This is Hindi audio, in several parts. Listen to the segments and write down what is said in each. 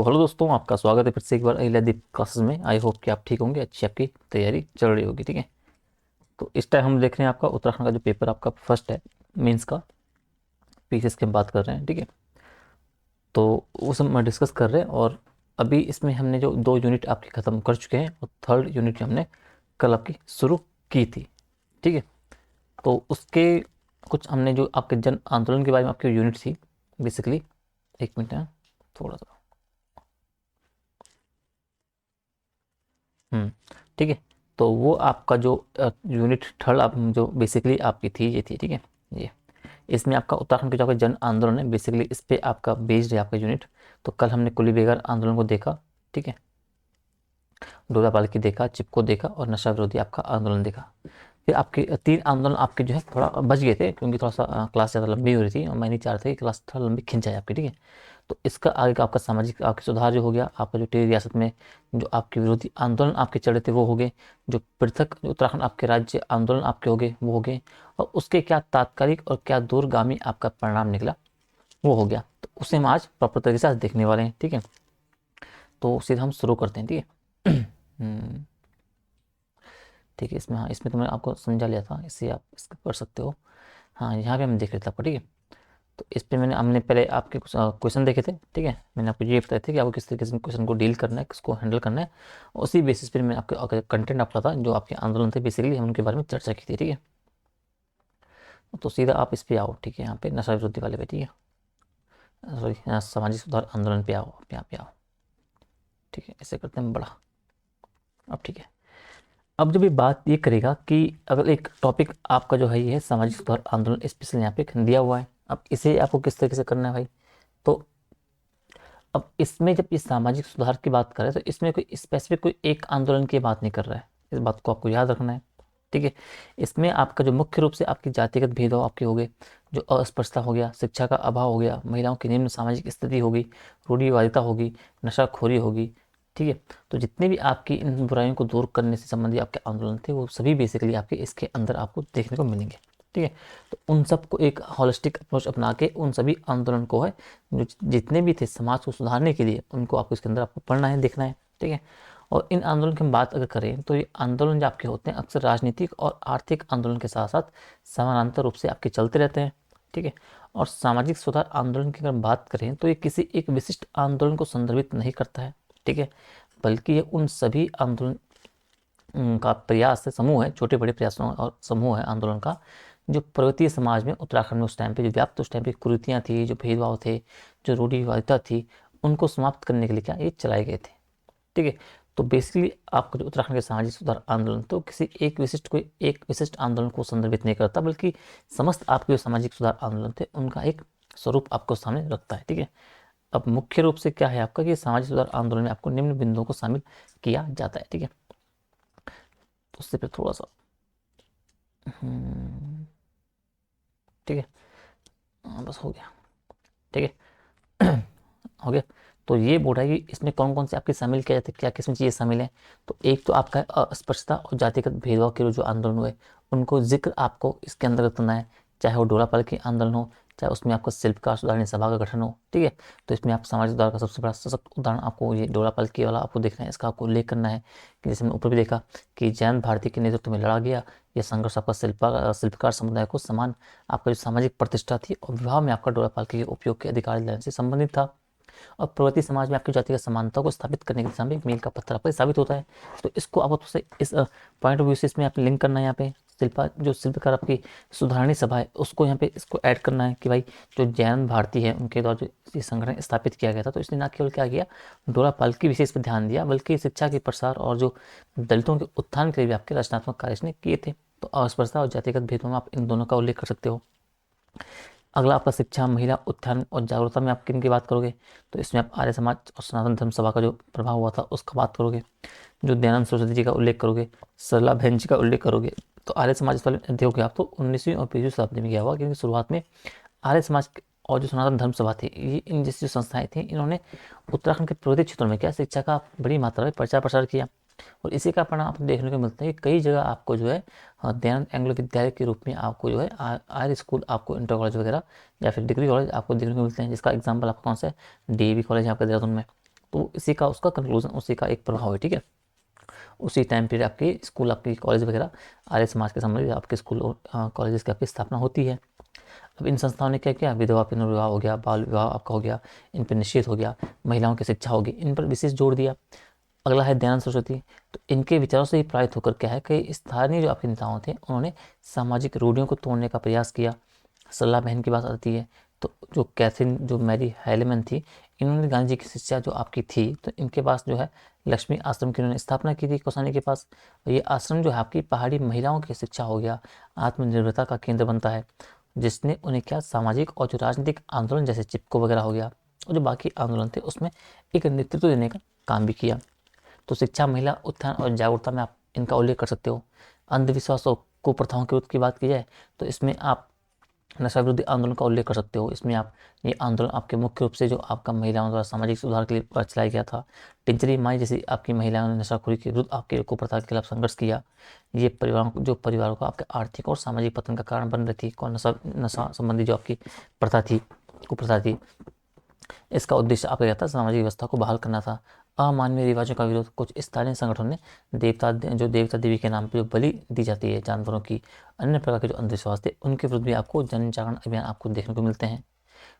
तो हेलो दोस्तों, आपका स्वागत है फिर से एक बार अहिल्यादीप क्लासेस में। आई होप कि आप ठीक होंगे, अच्छी आपकी तैयारी चल रही होगी। ठीक है, तो इस टाइम हम देख रहे हैं आपका उत्तराखंड का जो पेपर आपका फर्स्ट है, मेंस का पीसीएस की हम बात कर रहे हैं। ठीक है, तो उस हम डिस्कस कर रहे हैं और अभी इसमें हमने जो 2 यूनिट आपकी ख़त्म कर चुके हैं और थर्ड यूनिट हमने कल आपकी शुरू की थी। ठीक है, तो उसके कुछ हमने जो आपके जन आंदोलन के बारे में आपकी यूनिट थी बेसिकली। एक मिनट है, थोड़ा सा। ठीक है, तो वो आपका जो यूनिट थर्ड आप जो बेसिकली आपकी थी ये थी। ठीक है, ये इसमें आपका उत्तराखंड के जो आपका जन आंदोलन है बेसिकली इस पे आपका बेस्ड है आपका यूनिट। तो कल हमने कुली बेगार आंदोलन को देखा। ठीक है, डोला पालकी देखा, चिपको देखा और नशा विरोधी आपका आंदोलन देखा। फिर आपके 3 आंदोलन आपके जो है थोड़ा बच गए थे क्योंकि थोड़ा सा क्लास ज़्यादा लंबी हो रही थी और मैं नहीं चाह रहा था कि क्लास थोड़ा लंबी खिंच जाए आपकी। ठीक है, तो इसका आगे का आपका सामाजिक आपके सुधार जो हो गया, आपका जो टिहरी रियासत में जो आपके विरोधी आंदोलन आपके चल रहे थे वो हो गए, जो पृथक जो उत्तराखंड आपके राज्य आंदोलन आपके हो गए वो हो गए, और उसके क्या तात्कालिक और क्या दूरगामी आपका परिणाम निकला वो हो गया। तो उसे हम आज प्रॉपर तरीके से आज देखने वाले हैं। ठीक है, तो सीधा हम शुरू करते हैं। ठीक है ठीक है, इसमें हाँ, इसमें तो मैं आपको समझा लिया था, इससे आप इसको कर सकते हो। हाँ, यहाँ पे हम देख रहे थे आपको। ठीक है, तो इस पे हमने पहले आपके कुछ क्वेश्चन देखे थे। ठीक है, मैंने आपको ये बताया था कि आपको किस तरीके से क्वेश्चन को डील करना है, किसको हैंडल करना है। उसी बेसिस पे मैं आपके कंटेंट आपका था जो आपके आंदोलन थे बेसिकली हम उनके बारे में चर्चा की थी। ठीक है, तो सीधा आप इस पे आओ। ठीक है, यहाँ पे नशा विरोधी वाले पे। ठीक है, सॉरी, यहाँ सामाजिक सुधार आंदोलन पे आओ, आप यहाँ पे आओ। ठीक है, ऐसे करते हैं बड़ा। अब ठीक है, अब जब ये बात ये करेगा कि अगर एक टॉपिक आपका जो है ये है सामाजिक सुधार आंदोलन, स्पेशल यहाँ पे दिया हुआ है, अब इसे आपको किस तरीके से करना है भाई। तो अब इसमें जब ये सामाजिक सुधार की बात करें तो इसमें कोई स्पेसिफिक कोई एक आंदोलन की बात नहीं कर रहा है, इस बात को आपको याद रखना है। ठीक है, इसमें आपका जो मुख्य रूप से आपकी जातिगत भेदभाव आपके हो गए, जो अस्पृश्यता हो गया, शिक्षा का अभाव हो गया, महिलाओं की निम्न सामाजिक स्थिति होगी, रूढ़िवादिता होगी, नशाखोरी होगी। ठीक है, तो जितने भी आपकी इन बुराइयों को दूर करने से संबंधित आपके आंदोलन थे वो सभी बेसिकली आपके इसके अंदर आपको देखने को मिलेंगे। ठीक है, तो उन सबको एक हॉलिस्टिक अप्रोच अपना के उन सभी आंदोलन को है जो जितने भी थे समाज को सुधारने के लिए उनको आपको इसके अंदर आपको पढ़ना है, देखना है। ठीक है, और इन आंदोलन की हम बात अगर करें तो ये आंदोलन जो आपके होते हैं अक्सर राजनीतिक और आर्थिक आंदोलन के साथ साथ समानांतर रूप से आपके चलते रहते हैं। ठीक है, और सामाजिक सुधार आंदोलन की अगर बात करें तो ये किसी एक विशिष्ट आंदोलन को संदर्भित नहीं करता है। ठीक है, बल्कि ये उन सभी आंदोलन का प्रयास है, समूह है, छोटे बड़े प्रयासों और समूह है आंदोलन का, जो पर्वतीय समाज में उत्तराखंड में उस टाइम पे जो व्याप्त उस टाइम पे कुरीतियाँ थी, जो भेदभाव थे, जो रूढ़िवादिता थी, उनको समाप्त करने के लिए क्या ये चलाए गए थे। ठीक है, तो बेसिकली आपको जो उत्तराखंड के सामाजिक सुधार आंदोलन तो किसी एक विशिष्ट कोई एक विशिष्ट आंदोलन को संदर्भित नहीं करता, बल्कि समस्त आपके जो सामाजिक सुधार आंदोलन थे उनका एक स्वरूप आपको सामने रखता है। ठीक है, अब मुख्य रूप से क्या है आपका कि सामाजिक सुधार आंदोलन में आपको निम्न बिंदुओं को शामिल किया जाता है। ठीक है, तो उससे फिर थोड़ा सा ठीक है, हाँ, बस हो गया। ठीक है हो गया, तो ये बोल रहा है कि इसमें कौन कौन से आपके शामिल किया जाते हैं, क्या किसमें चीज़ें शामिल हैं। तो एक तो आपका है अस्पृश्यता और जातिगत भेदभाव के जो आंदोलन हुए उनको जिक्र आपको इसके अंतर्गत करना है, चाहे वो डोला पाल की आंदोलन हो, चाहे उसमें आपका शिल्पकार सुधारणी सभा का गठन हो। ठीक है, तो इसमें आप सामाजिक सुधार का सबसे बड़ा सशक्त उदाहरण आपको ये डोला पाल की वाला आपको देखना है, इसका आपको उल्लेख करना है कि जैसे हमने ऊपर भी देखा कि जयंत भारती के नेतृत्व में लड़ा गया यह संघर्ष आपका शिल्पकार समुदाय को समान आपका जो सामाजिक प्रतिष्ठा थी और विवाह में आपका डोला पाल के उपयोग के अधिकार दिलाने से संबंधित था, और पर्वतीय समाज में आपकी जातिगत समानता को स्थापित करने के दिशा में एक मील का पत्थर आपको साबित होता है। तो इसको आपको इस पॉइंट ऑफ व्यू से इसमें आपने लिंक करना है। यहाँ पे जो शिल्पकार आपकी सुधारणी सभा है उसको यहाँ पे इसको ऐड करना है कि भाई जो जैन भारती है उनके द्वारा जो ये संगठन स्थापित किया गया था, तो इसने ना केवल क्या किया डोला पाल की विशेष पर ध्यान दिया, बल्कि शिक्षा के प्रसार और जो दलितों के उत्थान के लिए भी आपके रचनात्मक कार्य इसने किए थे। तो अस्पृश्यता और जातिगत भेदों में आप इन दोनों का उल्लेख कर सकते हो। अगला आपका शिक्षा, महिला उत्थान और जागरूकता में आप किन की बात करोगे, तो इसमें आप आर्य समाज और सनातन धर्म सभा का जो प्रभाव हुआ था उसका बात करोगे, जो दयानंद सरस्वती जी का उल्लेख करोगे, सरला बहन जी का उल्लेख करोगे। तो आर्य समाज इस वाले देखोगे आप तो 19वीं और 20वीं शताब्दी में क्या हुआ, क्योंकि शुरुआत में आर्य समाज और जो सनातन धर्म सभा थी ये इन जैसी जो संस्थाएं थी इन्होंने उत्तराखंड के पर्वतीय क्षेत्रों में क्या शिक्षा का बड़ी मात्रा में प्रचार प्रसार किया, और इसी का परिणाम आपको देखने को मिलता है कि कई जगह आपको जो है दयानंद एंग्लो विद्यालय के रूप में आपको जो है आर्य स्कूल आपको इंटर कॉलेज वगैरह या फिर डिग्री कॉलेज आपको देखने को मिलते हैं, जिसका एग्जाम्पल आपका कौन सा है, डीएवी कॉलेज आपका देहरादून में। तो इसी का उसका कंक्लूजन, उसी का एक प्रभाव है, ठीक है। उसी टाइम पीरियड आपके स्कूल, आपकी कॉलेज वगैरह, आर्य समाज के संबंधित आपके स्कूल और कॉलेजेस की आपकी स्थापना होती है। अब इन संस्थाओं ने क्या किया, विधवा पुनर्विवाह हो गया, बाल विवाह आपका हो गया, इन पर निषेध हो गया, महिलाओं की शिक्षा होगी, इन पर विशेष जोर दिया। अगला है दयानंद सरस्वती। तो इनके विचारों से ही प्रेरित होकर क्या है कि स्थानीय जो आपके नेताओं थे उन्होंने सामाजिक रूढ़ियों को तोड़ने का प्रयास किया। सल्ला बहन की बात आती है, तो जो कैथरीन, जो मैरी हैलेमन थी, इन्होंने गांधी जी की शिक्षा जो आपकी थी, तो इनके पास जो है लक्ष्मी आश्रम की उन्होंने स्थापना की थी कौसानी के पास। ये आश्रम जो है आपकी पहाड़ी महिलाओं की शिक्षा हो गया, आत्मनिर्भरता का केंद्र बनता है, जिसने उन्हें क्या सामाजिक और जो राजनीतिक आंदोलन जैसे चिपको वगैरह हो गया और जो बाकी आंदोलन थे उसमें एक नेतृत्व देने का काम भी किया। तो शिक्षा, महिला उत्थान और जागरूकता में आप इनका उल्लेख कर सकते हो। अंधविश्वास और कुप्रथाओं के विरुद्ध की बात की जाए तो इसमें आप नशा विरोधी आंदोलन का उल्लेख कर सकते हो। इसमें आप, ये आंदोलन आपके मुख्य रूप से जो आपका महिलाओं द्वारा सामाजिक सुधार के लिए चलाया गया था। टिंचरी माई जैसी आपकी महिलाओं ने नशाखोरी के विरुद्ध आपके कुप्रथा के खिलाफ संघर्ष किया। ये परिवारों को आपके आर्थिक और सामाजिक पतन का कारण बन रही थी। कौन नशा संबंधी जो आपकी प्रथा थी, कुप्रथा थी, इसका उद्देश्य आपका क्या था, सामाजिक व्यवस्था को बहाल करना था। अमानवीय रिवाजों का विरोध, कुछ स्थानीय संगठनों ने देवता देवी के नाम पर जो बलि दी जाती है जानवरों की, अन्य प्रकार के जो अंधविश्वास थे, उनके विरुद्ध भी आपको जन जागरण अभियान आपको देखने को मिलते हैं।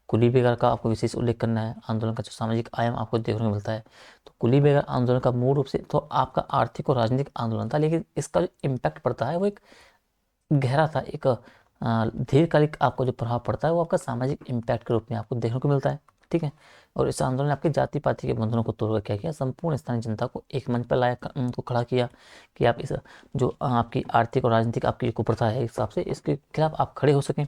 कुली बेगार का आपको विशेष उल्लेख करना है। आंदोलन का जो सामाजिक आयाम आपको देखने को मिलता है, तो कुली बेगार आंदोलन का मूल रूप से तो आपका आर्थिक और राजनीतिक आंदोलन था, लेकिन इसका जो इम्पैक्ट पड़ता है वो एक गहरा था, एक दीर्घकालिक आपको जो प्रभाव पड़ता है वो आपका सामाजिक इम्पैक्ट के रूप में आपको देखने को मिलता है, ठीक है। और इस आंदोलन ने आपके जाति पाति के बंधनों को तोड़कर क्या किया, संपूर्ण स्थानीय जनता को एक मंच पर लाया, उनको खड़ा किया कि आप इस जो आपकी आर्थिक और राजनीतिक आपकी कुप्रथा है, इस हिसाब से इसके खिलाफ आप खड़े हो सकें,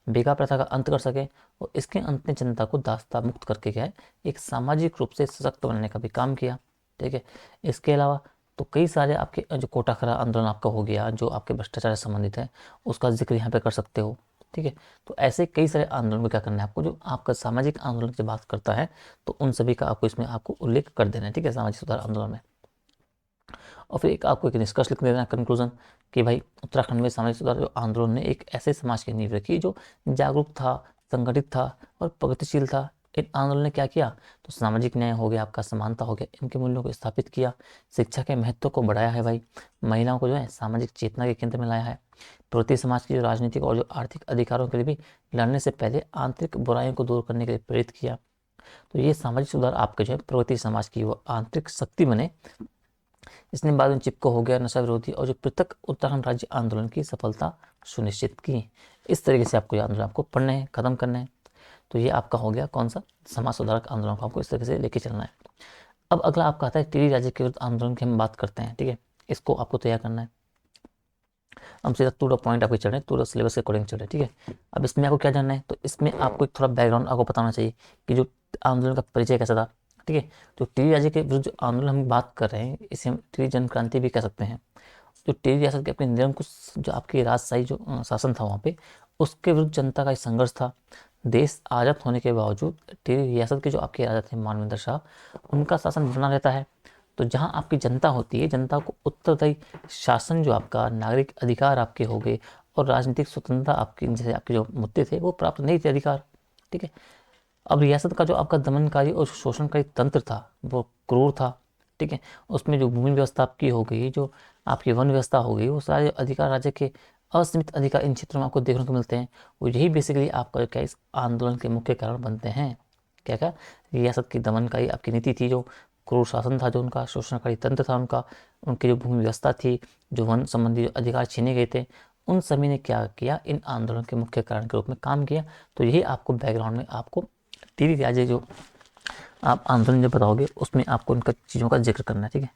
बेगा प्रथा का अंत कर सकें, और इसके अंत में जनता को दासता मुक्त करके क्या है, एक सामाजिक रूप से सशक्त बनने का भी काम किया, ठीक है। इसके अलावा तो कई सारे आपके जो कोटा खरा आंदोलन आपका हो गया, जो आपके भ्रष्टाचार से संबंधित है, उसका जिक्र यहाँ पे कर सकते हो, ठीक है। तो ऐसे कई सारे आंदोलन को क्या करना है आपको, जो आपका सामाजिक आंदोलन की बात करता है तो उन सभी का आपको इसमें आपको उल्लेख कर देना है, ठीक है, सामाजिक सुधार आंदोलन में। और फिर एक आपको एक निष्कर्ष लिख देना, कंक्लूजन, कि भाई उत्तराखंड में सामाजिक सुधार जो आंदोलन ने एक ऐसे समाज की नींव रखी जो जागरूक था, संगठित था और प्रगतिशील था। इन आंदोलन ने क्या किया, तो सामाजिक न्याय हो गया, आपका समानता हो गया, इनके मूल्यों को स्थापित किया, शिक्षा के महत्व को बढ़ाया है भाई, महिलाओं को जो है सामाजिक चेतना के केंद्र में लाया है, प्रगति समाज की जो राजनीतिक और जो आर्थिक अधिकारों के लिए भी लड़ने से पहले आंतरिक बुराइयों को दूर करने के लिए प्रेरित किया। तो ये सामाजिक सुधार आपके जो है प्रगति समाज की वो आंतरिक शक्ति बने। इसने बाद में चिपको हो गया, नशा विरोधी और जो पृथक उत्तराखंड राज्य आंदोलन की सफलता सुनिश्चित की। इस तरीके से आपको ये आंदोलन आपको पढ़ने हैं, खत्म करने हैं। तो ये आपका हो गया कौन सा, समाज सुधारक आंदोलन को आपको इस तरीके से लेके चलना है। अब अगला आपका आता है टिहरी राज्य के विरुद्ध आंदोलन की हम बात करते हैं, ठीक है। इसको आपको तैयार करना है। हम सीधा टू द पॉइंट आपको चल रहे हैं, टू द सिलेबस के अकॉर्डिंग चल रहे हैं, ठीक है। अब इसमें आपको क्या जानना है, तो इसमें आपको एक थोड़ा बैकग्राउंड आपको बताना चाहिए कि जो आंदोलन का परिचय कैसा था, ठीक है। तो टिहरी राज्य के विरुद्ध जो आंदोलन हम बात कर रहे हैं, इसे हम टिहरी जन क्रांति भी कह सकते हैं। जो टिहरी रियासत के अपने निरंकुश जो आपकी राजशाही जो शासन था वहाँ पे, उसके विरुद्ध जनता का संघर्ष था। देश आज़ाद होने के बावजूद टिहरी रियासत के जो आपके राजा थे मानवेंद्र शाह, उनका शासन बना रहता है। तो जहाँ आपकी जनता होती है, जनता को उत्तरदायी शासन जो आपका, नागरिक अधिकार आपके हो गए और राजनीतिक स्वतंत्रता आपकी, जैसे आपके जो मुद्दे थे वो प्राप्त नहीं थे अधिकार, ठीक है। अब रियासत का जो आपका दमनकारी और शोषणकारी तंत्र था वो क्रूर था, ठीक है। उसमें जो भूमि व्यवस्था आपकी हो गई, जो आपकी वन व्यवस्था हो गई, वो सारे अधिकार राज्य के असीमित अधिकार इन क्षेत्रों में आपको देखने को मिलते हैं। और यही बेसिकली आपका क्या इस आंदोलन के मुख्य कारण बनते हैं। क्या क्या, रियासत की दमनकारी आपकी नीति थी, जो क्रूर शासन था, जो उनका शोषणकारी तंत्र था उनका, उनकी जो भूमि व्यवस्था थी, जो वन संबंधी अधिकार छीने गए थे, उन सभी ने क्या किया, इन आंदोलन के मुख्य कारण के रूप में काम किया। तो यही आपको बैकग्राउंड में आपको टिहरी राज्य जो आप आंदोलन जब बताओगे उसमें आपको उनका चीज़ों का जिक्र करना है, ठीक है।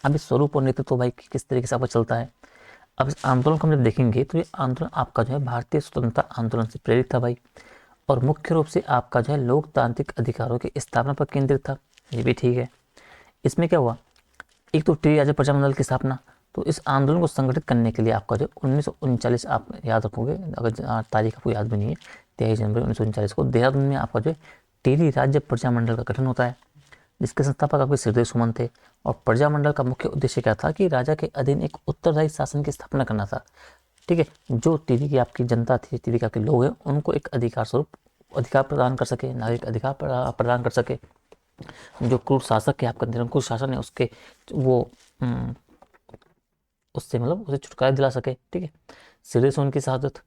अब इस स्वरूप और नेतृत्व भाई किस तरीके से आपका चलता है। अब इस आंदोलन को हम जब देखेंगे तो ये आंदोलन आपका जो है भारतीय स्वतंत्रता आंदोलन से प्रेरित था भाई, और मुख्य रूप से आपका जो है लोकतांत्रिक अधिकारों की स्थापना पर केंद्रित था। ये भी ठीक है। इसमें क्या हुआ, एक तो टिहरी राज्य प्रजामंडल की स्थापना, तो इस आंदोलन को संगठित करने के लिए आपका जो 1939, आप याद रखोगे अगर तारीख आपको याद भी नहीं है, 23 जनवरी 1939 को देहरादून में आपका जो टिहरी राज्य प्रजामंडल का गठन होता है, जिसके संस्थापक आपके श्रीदेव सुमन थे। और प्रजामंडल का मुख्य उद्देश्य क्या था कि राजा के अधीन एक उत्तरदायी शासन की स्थापना करना था, ठीक है। जो टिहरी की आपकी जनता थी, टिहरी के आपके लोग हैं, उनको एक अधिकार स्वरूप अधिकार प्रदान कर सके, नागरिक अधिकार प्रदान कर सके। जो क्रूर शासक है आपका, निरंकुश शासन है, उसके वो उससे मतलब उसे छुटकारा दिला सके, ठीक है। सिद्धू सुमन की शहादत।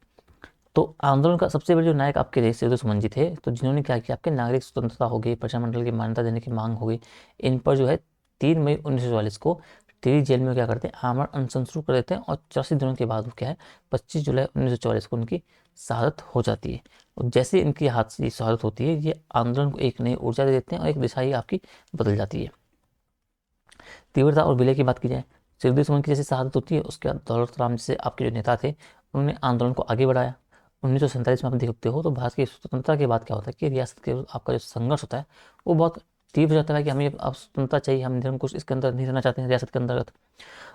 तो आंदोलन का सबसे बड़े जो नायक आपके थे सिद्धू सुमन जी थे, तो जिन्होंने क्या किया, आपके नागरिक स्वतंत्रता हो गई, प्रजामंडल की मान्यता देने की मांग हो गई, इन पर जो है 3 मई 1944 को टिहरी जेल में क्या करते हैं, आमरण अनशन शुरू कर देते हैं। और 84 दिनों के बाद वो क्या है, 25 जुलाई 1944 को उनकी शहादत हो जाती है। और जैसे इनकी हाथ से शहादत होती है, ये आंदोलन को एक नई ऊर्जा दे देते हैं और एक दिशा ही आपकी बदल जाती है। तीव्रता और विलय की बात की जाए, सिद्धू सुमन की जैसे शहादत होती है, उसके बाद दौलत राम जैसे आपके जो नेता थे, उन्होंने आंदोलन को आगे बढ़ाया। 1947 में आप देखते हो तो भारत की स्वतंत्रता के बाद क्या होता है कि रियासत के आपका जो संघर्ष होता है वो बहुत तीव्र जाता है कि हमें अब स्वतंत्रता चाहिए, हम निरंकुश इसके अंदर नहीं रहना चाहते हैं रियासत के अंतर्गत।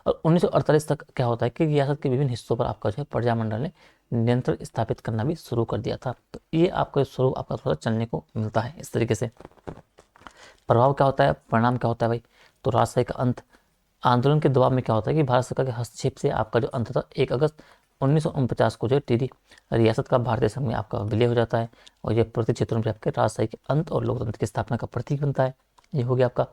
और 1948 तक क्या होता है कि रियासत के विभिन्न हिस्सों पर आपका जो है प्रजामंडल ने नियंत्रण स्थापित करना भी शुरू कर दिया था। तो ये आपका स्वरूप आपका थोड़ा चलने को मिलता है इस तरीके से। प्रभाव क्या होता है, परिणाम क्या होता है भाई, तो राजशाही का अंत। आंदोलन के दबाव में क्या होता है कि भारत सरकार के हस्तक्षेप से आपका जो अंततः 1 अगस्त 1949 को जो है टिहरी रियासत का भारतीय संघ में आपका विलय हो जाता है। और ये प्रति क्षेत्रों में आपके राजशाही के अंत और लोकतंत्र की स्थापना का प्रतीक बनता है। ये हो गया आपका।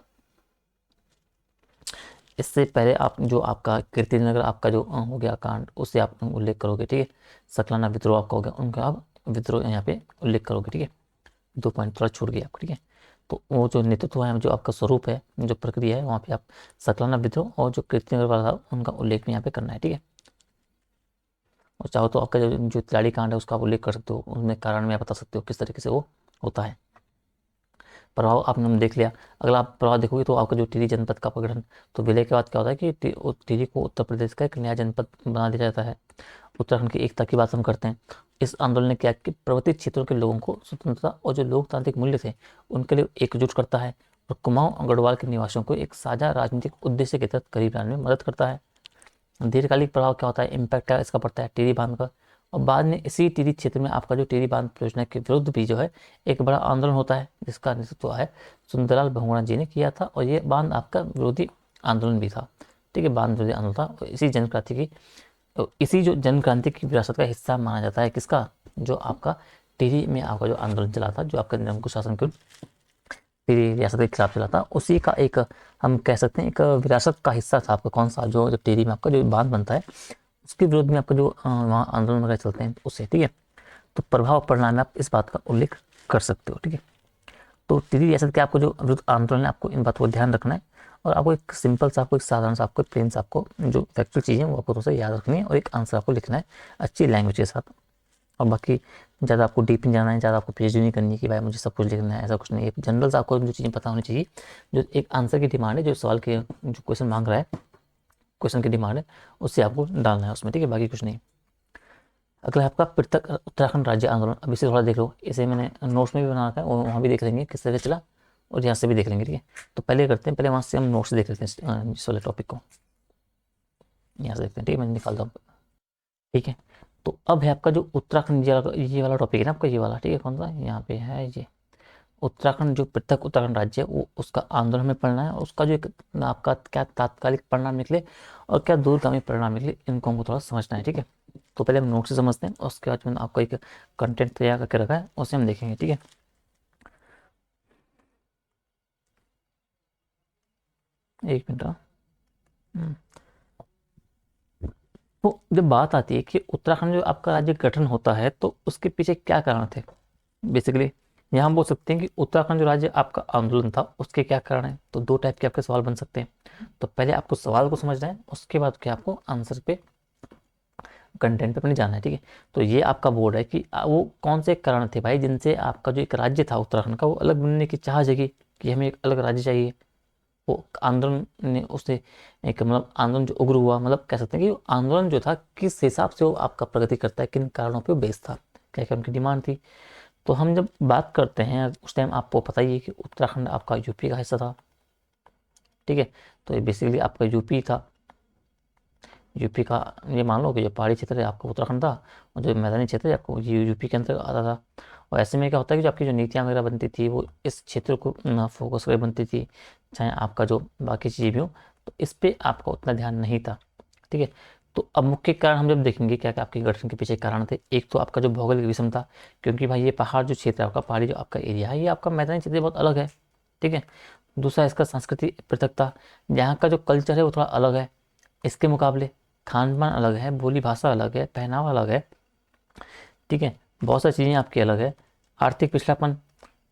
इससे पहले आप जो आपका कीर्तिनगर आपका जो हो गया कांड, उससे आप उल्लेख करोगे, ठीक है। सकलाना विद्रोह आपका हो गया, उनका आप विद्रोह यहाँ पे उल्लेख करोगे, ठीक है। 2 पॉइंट थोड़ा छूट गया आपको, ठीक है। तो वो जो नेतृत्व है, जो आपका स्वरूप है, जो प्रक्रिया है, वहाँ पे आप सकलाना विद्रोह और जो कीर्तिनगर वाला था उनका उल्लेख भी यहाँ पे करना है, ठीक है। और चाहो तो आपका जो तिलाड़ी कांड है उसका आप उल्लेख कर सकते हो, उसमें कारण में आप बता सकते हो किस तरीके से वो होता है। प्रभाव आपने देख लिया। अगला आप प्रभाव देखोगे तो आपका जो टिहरी जनपद का अपग्रहण, तो विलय के बाद क्या होता है कि टिहरी को उत्तर प्रदेश का एक नया जनपद बना दिया जाता है। उत्तराखंड की एकता की बात हम करते हैं। इस आंदोलन ने क्या कि पर्वतीय क्षेत्रों के लोगों को स्वतंत्रता और जो लोकतांत्रिक मूल्य थे उनके लिए एकजुट करता है, और कुमाऊं और गढ़वाल के निवासियों को एक साझा राजनीतिक उद्देश्य के तहत करीब लाने में मदद करता है। दीर्घकालिक प्रभाव क्या होता है, इम्पैक्ट क्या इसका पड़ता है टिहरी बांध का। और बाद में इसी टिहरी क्षेत्र में आपका जो टिहरी बांध परियोजना के विरुद्ध भी जो है एक बड़ा आंदोलन होता है, जिसका नेतृत्व है सुंदरलाल बहुगुणा जी ने किया था। और ये बांध आपका विरोधी आंदोलन भी था, ठीक है। बांध विरोधी आंदोलन था। और इसी जो जन क्रांति की विरासत का हिस्सा माना जाता है किसका, जो आपका टिहरी में आपका जो आंदोलन चला था, जो आपका निरंकुश शासन के टिहरी रियासत के खिलाफ चला था, उसी का एक हम कह सकते हैं एक विरासत का हिस्सा था आपका। कौन सा, जो टिहरी में आपका जो बांध बनता है उसके विरोध में आपका जो वहाँ आंदोलन वगैरह चलते हैं उससे, ठीक है। तो प्रभाव परिणाम में आप इस बात का उल्लेख कर सकते हो, ठीक है। तो टिहरी रियासत के आपको जो विरुद्ध आंदोलन है, आपको इन बातों को ध्यान रखना है। और आपको एक सिंपल सा, आपको एक साधारण सा, आपको प्लेन सा, आपको जो फैक्चुअल चीज़ें वो आपको थोड़ा सा याद रखनी है, और एक आंसर आपको लिखना है अच्छी लैंग्वेज के साथ। और बाकी ज़्यादा आपको डीप नहीं जाना है, ज़्यादा आपको पीएचडी नहीं करनी है कि भाई मुझे सब कुछ लिखना है, ऐसा कुछ नहीं है। जनरल से आपको जो चीज़ें पता होनी चाहिए, जो एक आंसर की डिमांड है, जो सवाल के जो क्वेश्चन मांग रहा है, क्वेश्चन की डिमांड है, उससे आपको डालना है उसमें, ठीक है, बाकी कुछ नहीं। अगला है आपका पृथक उत्तराखंड राज्य आंदोलन। अब इसे थोड़ा देख लो, इसे मैंने नोट्स में भी बना रखा है, और वहाँ भी देख लेंगे किस तरह चला, और यहाँ से भी देख लेंगे, ठीक है। तो पहले करते हैं, पहले वहाँ से हम नोट्स देख लेते हैं इस वाले टॉपिक को, यहाँ से देखते हैं, ठीक है। मैं निकालता हूँ, ठीक है। तो अब है आपका जो उत्तराखंड ये वाला टॉपिक है ना आपका, ये वाला, ठीक है। कौन सा, यहाँ पे है ये उत्तराखंड, जो पृथक उत्तराखंड राज्य है, वो उसका आंदोलन में पढ़ना है। उसका जो एक आपका क्या तात्कालिक परिणाम निकले और क्या दूरगामी परिणाम निकले, इनको हमको थोड़ा समझना है, ठीक है। तो पहले हम नोट से समझते हैं, और उसके बाद मैंने आपको एक कंटेंट तैयार करके रखा है, उसे हम देखेंगे, ठीक है। एक मिनट। तो जब बात आती है कि उत्तराखंड जो आपका राज्य गठन होता है, तो उसके पीछे क्या कारण थे, बेसिकली यहाँ हम बोल सकते हैं कि उत्तराखंड जो राज्य आपका आंदोलन था उसके क्या कारण है। तो 2 टाइप के आपके सवाल बन सकते हैं। तो पहले आपको सवाल को समझना है, उसके बाद क्या आपको आंसर पे, कंटेंट पे अपने जाना है, ठीक है। तो ये आपका बोर्ड है कि वो कौन से कारण थे भाई जिनसे आपका जो एक राज्य था उत्तराखंड का, वो अलग बनने की चाह जगी कि हमें एक अलग राज्य चाहिए। वो आंदोलन ने उससे एक मतलब आंदोलन जो उग्र हुआ, मतलब कह सकते हैं कि वो आंदोलन जो था किस हिसाब से वो आपका प्रगति करता है, किन कारणों पे वो बेस्ड था, क्या क्या उनकी डिमांड थी। तो हम जब बात करते हैं उस टाइम आपको पता ही है कि उत्तराखंड आपका यूपी का हिस्सा था, ठीक है। तो ये बेसिकली आपका यूपी था। यूपी का ये मान लो कि जो पहाड़ी क्षेत्र है आपका उत्तराखंड था, और जो मैदानी क्षेत्र है आपको ये यूपी के अंतर्गत आता था। और ऐसे में क्या होता है कि जो आपकी जो नीतियाँ वगैरह बनती थी वो इस क्षेत्र को फोकस कर बनती थी, चाहे आपका जो बाकी चीज़ें भी हो, तो इस पर आपका उतना ध्यान नहीं था, ठीक है। तो अब मुख्य कारण हम जब देखेंगे क्या क्या आपके गठन के पीछे कारण थे, एक तो आपका जो भौगोलिक विषमता, क्योंकि भाई ये पहाड़ जो क्षेत्र है आपका, पहाड़ी जो आपका एरिया है, ये आपका मैदानी क्षेत्र बहुत अलग है, ठीक है। दूसरा इसका सांस्कृतिक पृथकता, यहाँ का जो कल्चर है वो थोड़ा अलग है इसके मुकाबले, खान पान अलग है, बोली भाषा अलग है, पहनावा अलग है, ठीक है, बहुत सारी चीज़ें आपकी अलग है। आर्थिक पिछड़ापन,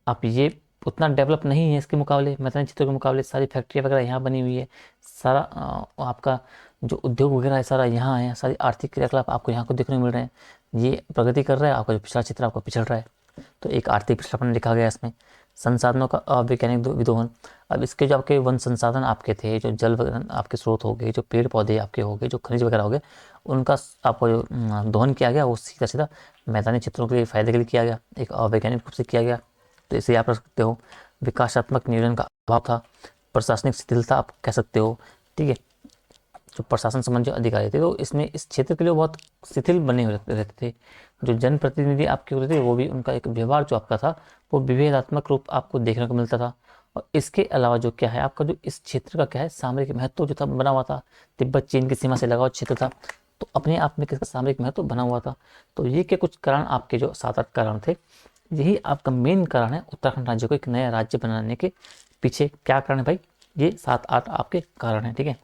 आप ये उतना डेवलप नहीं है इसके मुकाबले, मैदानी क्षेत्रों के मुकाबले, सारी फैक्ट्रियाँ वगैरह यहाँ बनी हुई है, सारा आपका जो उद्योग वगैरह है सारा यहाँ है, सारी आर्थिक क्रियाकलाप आपको यहाँ को देखने को मिल रहे हैं, ये प्रगति कर रहा है, आपका जो पिछड़ा क्षेत्र आपका पिछड़ रहा है। तो एक आर्थिक पिछड़ापन लिखा गया इसमें। संसाधनों का अवैज्ञानिक विदोहन, अब इसके जो आपके वन संसाधन आपके थे, जो जल आपके स्रोत हो गए, जो पेड़ पौधे आपके हो गए, जो खनिज वगैरह हो गए, उनका आपको जो दोहन किया गया वो सीधा सीधा मैदानी क्षेत्रों के फायदे के लिए किया गया, एक अवैज्ञानिक रूप से किया गया। तो इसे आप रख सकते हो। विकासात्मक नियोजन का अभाव था, प्रशासनिक शिथिलता आप कह सकते हो, ठीक है, जो प्रशासन संबंधी अधिकारी थे तो इसमें इस क्षेत्र के लिए बहुत शिथिल बने हुए रहते थे। जो जनप्रतिनिधि आपके होते थे वो भी उनका एक व्यवहार जो आपका था वो विभेदात्मक रूप आपको देखने को मिलता था। और इसके अलावा जो क्या है आपका जो इस क्षेत्र का क्या है सामरिक महत्व जो था बना हुआ था, तिब्बत चीन की सीमा से लगा हुआ क्षेत्र था, तो अपने आप में किसका सामरिक महत्व बना हुआ था। तो ये क्या कुछ कारण आपके जो 7-8 कारण थे, यही आपका मेन कारण है उत्तराखंड राज्य को एक नया राज्य बनाने के पीछे। क्या कारण है भाई, ये 7-8 आपके कारण हैं, ठीक है।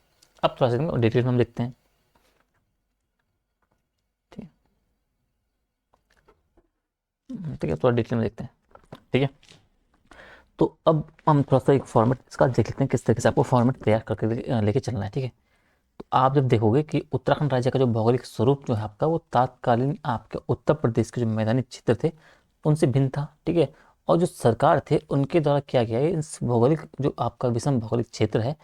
अब थोड़ा सा डिटेल में हम देखते हैं, ठीक है, ठीक है, थोड़ा डिटेल में देखते हैं, ठीक है। तो अब हम थोड़ा सा एक फॉर्मेट इसका देख लेते हैं किस तरीके से आपको फॉर्मेट तैयार करके लेके चलना है, ठीक है। तो आप जब देखोगे कि उत्तराखंड राज्य का जो भौगोलिक स्वरूप जो है आपका वो तात्कालीन आपके उत्तर प्रदेश के जो मैदानी क्षेत्र थे उनसे भिन्न था, ठीक है। और जो सरकार थे उनके द्वारा क्या किया है, इस भौगोलिक जो आपका विषम भौगोलिक क्षेत्र है